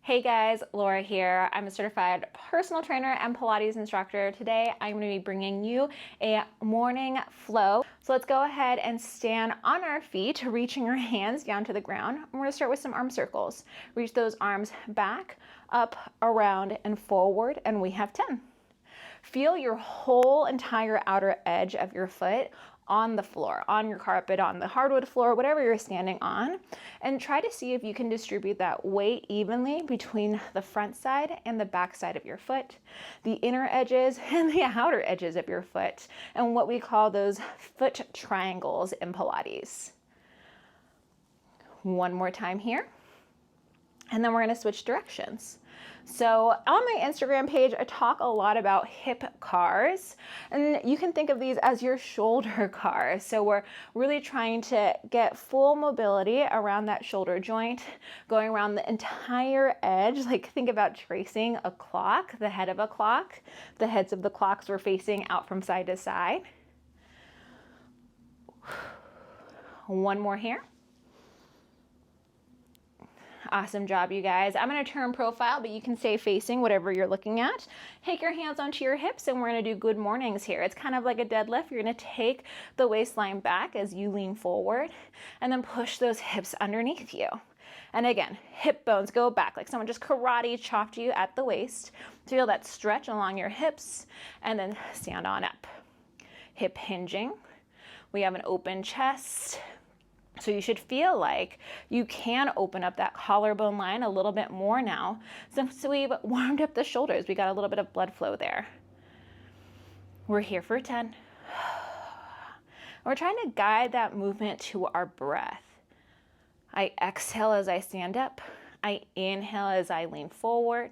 Hey guys, Laura here. I'm a certified personal trainer and Pilates instructor. Today I'm going to be bringing you a morning flow. So let's go ahead and stand on our feet, reaching our hands down to the ground. We're going to start with some arm circles. Reach those arms back, up, around, and forward, and we have 10. Feel your whole entire outer edge of your foot on the floor, on your carpet, on the hardwood floor, whatever you're standing on, and try to see if you can distribute that weight evenly between the front side and the back side of your foot, the inner edges and the outer edges of your foot, and what we call those foot triangles in Pilates. One more time here, and then we're going to switch directions. So on my Instagram page, I talk a lot about hip cars, and you can think of these as your shoulder cars. So we're really trying to get full mobility around that shoulder joint, going around the entire edge. Like think about tracing a clock, the head of a clock. The heads of the clocks were facing out from side to side. One more here. Awesome job, you guys. I'm going to turn profile, but you can stay facing whatever you're looking at. Take your hands onto your hips, and we're going to do good mornings here. It's kind of like a deadlift. You're going to take the waistline back as you lean forward, and then push those hips underneath you. And again, hip bones go back, like someone just karate chopped you at the waist. Feel that stretch along your hips, and then stand on up. Hip hinging. We have an open chest. So you should feel like you can open up that collarbone line a little bit more now since we've warmed up the shoulders. We got a little bit of blood flow there. We're here for 10. We're trying to guide that movement to our breath. I exhale as I stand up. I inhale as I lean forward.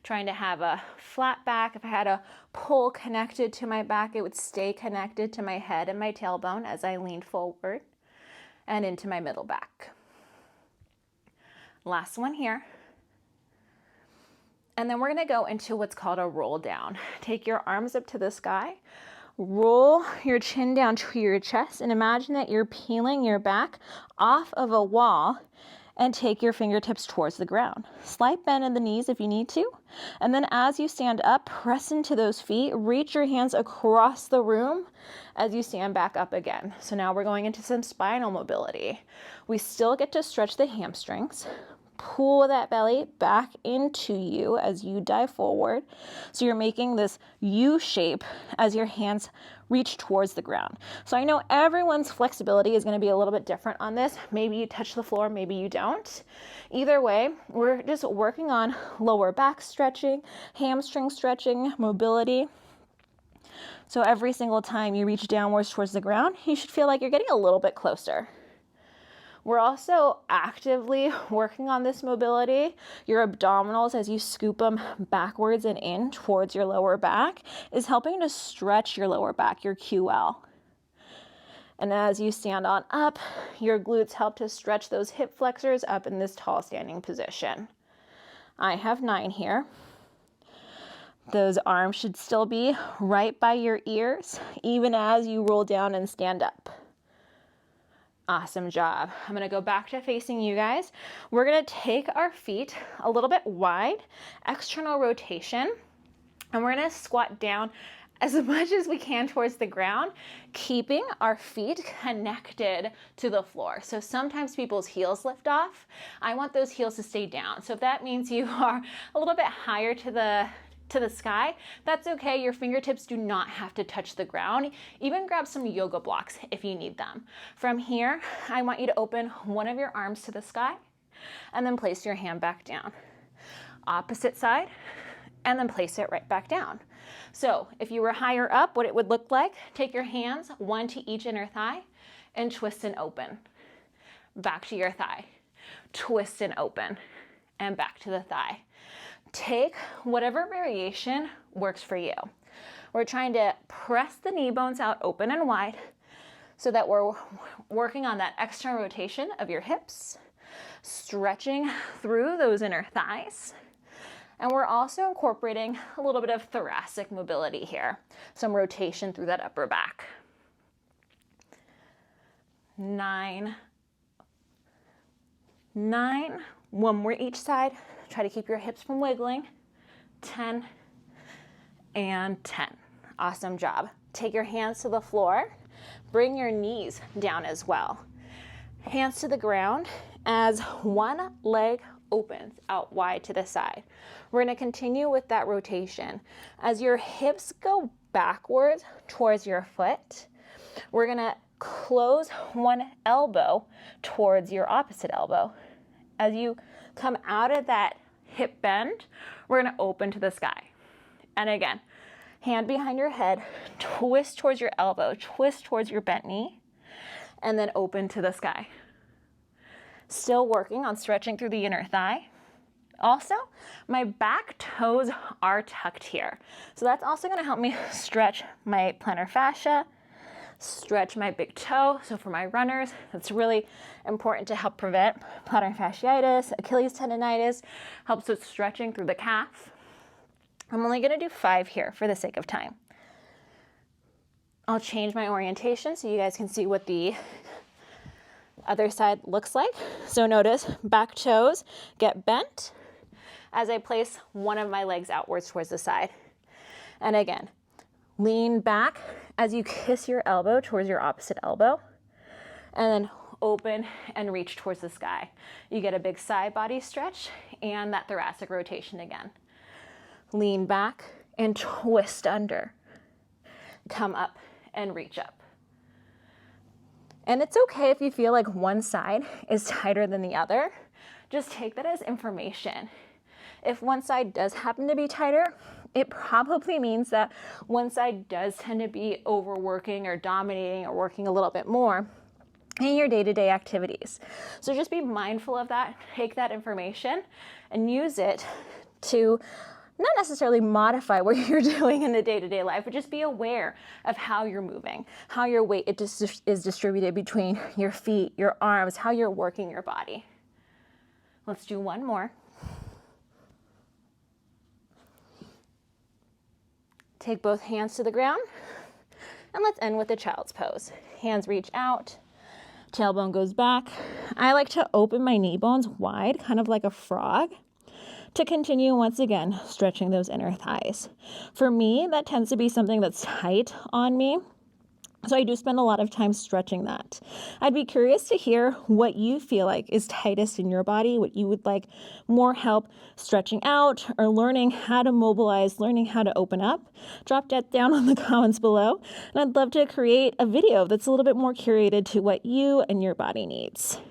Trying to have a flat back. If I had a pull connected to my back, it would stay connected to my head and my tailbone as I lean forward and into my middle back. Last one here. And then we're going to go into what's called a roll down. Take your arms up to the sky, roll your chin down to your chest, and imagine that you're peeling your back off of a wall and take your fingertips towards the ground. Slight bend in the knees if you need to. And then as you stand up, press into those feet, reach your hands across the room as you stand back up again. So now we're going into some spinal mobility. We still get to stretch the hamstrings. Pull that belly back into you as you dive forward. So you're making this U shape as your hands reach towards the ground. So I know everyone's flexibility is going to be a little bit different on this. Maybe you touch the floor, maybe you don't. Either way, we're just working on lower back stretching, hamstring stretching, mobility. So every single time you reach downwards towards the ground, you should feel like you're getting a little bit closer. We're also actively working on this mobility. Your abdominals, as you scoop them backwards and in towards your lower back, is helping to stretch your lower back, your QL. And as you stand on up, your glutes help to stretch those hip flexors up in this tall standing position. I have 9 here. Those arms should still be right by your ears, even as you roll down and stand up. Awesome job. I'm going to go back to facing you guys. We're going to take our feet a little bit wide, external rotation, and we're going to squat down as much as we can towards the ground, keeping our feet connected to the floor. So sometimes people's heels lift off. I want those heels to stay down. So if that means you are a little bit higher to the sky, that's okay. Your fingertips do not have to touch the ground. Even grab some yoga blocks if you need them. From here, I want you to open one of your arms to the sky and then place your hand back down. Opposite side, and then place it right back down. So if you were higher up, what it would look like, take your hands, one to each inner thigh, and twist and open. Back to your thigh. Twist and open, and back to the thigh. Take whatever variation works for you. We're trying to press the knee bones out open and wide so that we're working on that external rotation of your hips, stretching through those inner thighs. And we're also incorporating a little bit of thoracic mobility here, some rotation through that upper back. 9, One more each side. Try to keep your hips from wiggling. 10 and 10. Awesome job. Take your hands to the floor. Bring your knees down as well. Hands to the ground as one leg opens out wide to the side. We're going to continue with that rotation. As your hips go backwards towards your foot, we're going to close one elbow towards your opposite elbow. As you come out of that hip bend, we're going to open to the sky. And again, hand behind your head, twist towards your elbow, twist towards your bent knee, and then open to the sky. Still working on stretching through the inner thigh. Also, my back toes are tucked here. So that's also going to help me stretch my plantar fascia, stretch my big toe. So for my runners, it's really important to help prevent plantar fasciitis, Achilles tendonitis, helps with stretching through the calf. I'm only going to do 5 here for the sake of time. I'll change my orientation so you guys can see what the other side looks like. So notice back toes get bent as I place one of my legs outwards towards the side. And again, lean back as you kiss your elbow towards your opposite elbow, and then open and reach towards the sky. You get a big side body stretch and that thoracic rotation again. Lean back and twist under. Come up and reach up. And it's okay if you feel like one side is tighter than the other. Just take that as information. If one side does happen to be tighter, it probably means that one side does tend to be overworking or dominating or working a little bit more in your day-to-day activities. So just be mindful of that, take that information and use it to not necessarily modify what you're doing in the day-to-day life, but just be aware of how you're moving, how your weight is distributed between your feet, your arms, how you're working your body. Let's do one more. Take both hands to the ground, and let's end with a child's pose. Hands reach out, tailbone goes back. I like to open my knee bones wide, kind of like a frog, to continue once again stretching those inner thighs. For me, that tends to be something that's tight on me, so I do spend a lot of time stretching that. I'd be curious to hear what you feel like is tightest in your body, what you would like more help stretching out or learning how to mobilize, learning how to open up. Drop that down on the comments below, and I'd love to create a video that's a little bit more curated to what you and your body needs.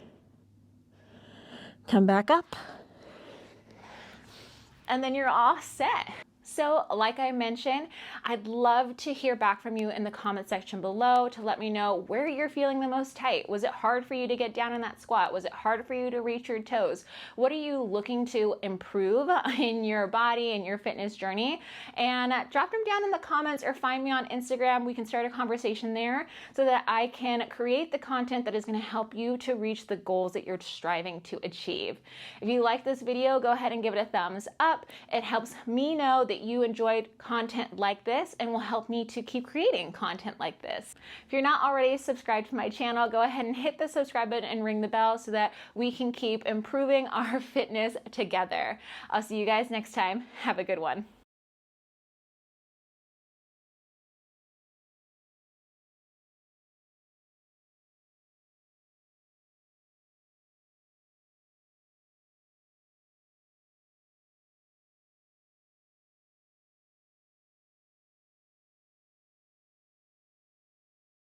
Come back up. And then you're all set. So like I mentioned, I'd love to hear back from you in the comment section below to let me know where you're feeling the most tight. Was it hard for you to get down in that squat? Was it hard for you to reach your toes? What are you looking to improve in your body and your fitness journey? And drop them down in the comments or find me on Instagram. We can start a conversation there so that I can create the content that is going to help you to reach the goals that you're striving to achieve. If you like this video, go ahead and give it a thumbs up. It helps me know that you enjoyed content like this and will help me to keep creating content like this. If you're not already subscribed to my channel, go ahead and hit the subscribe button and ring the bell so that we can keep improving our fitness together. I'll see you guys next time. Have a good one.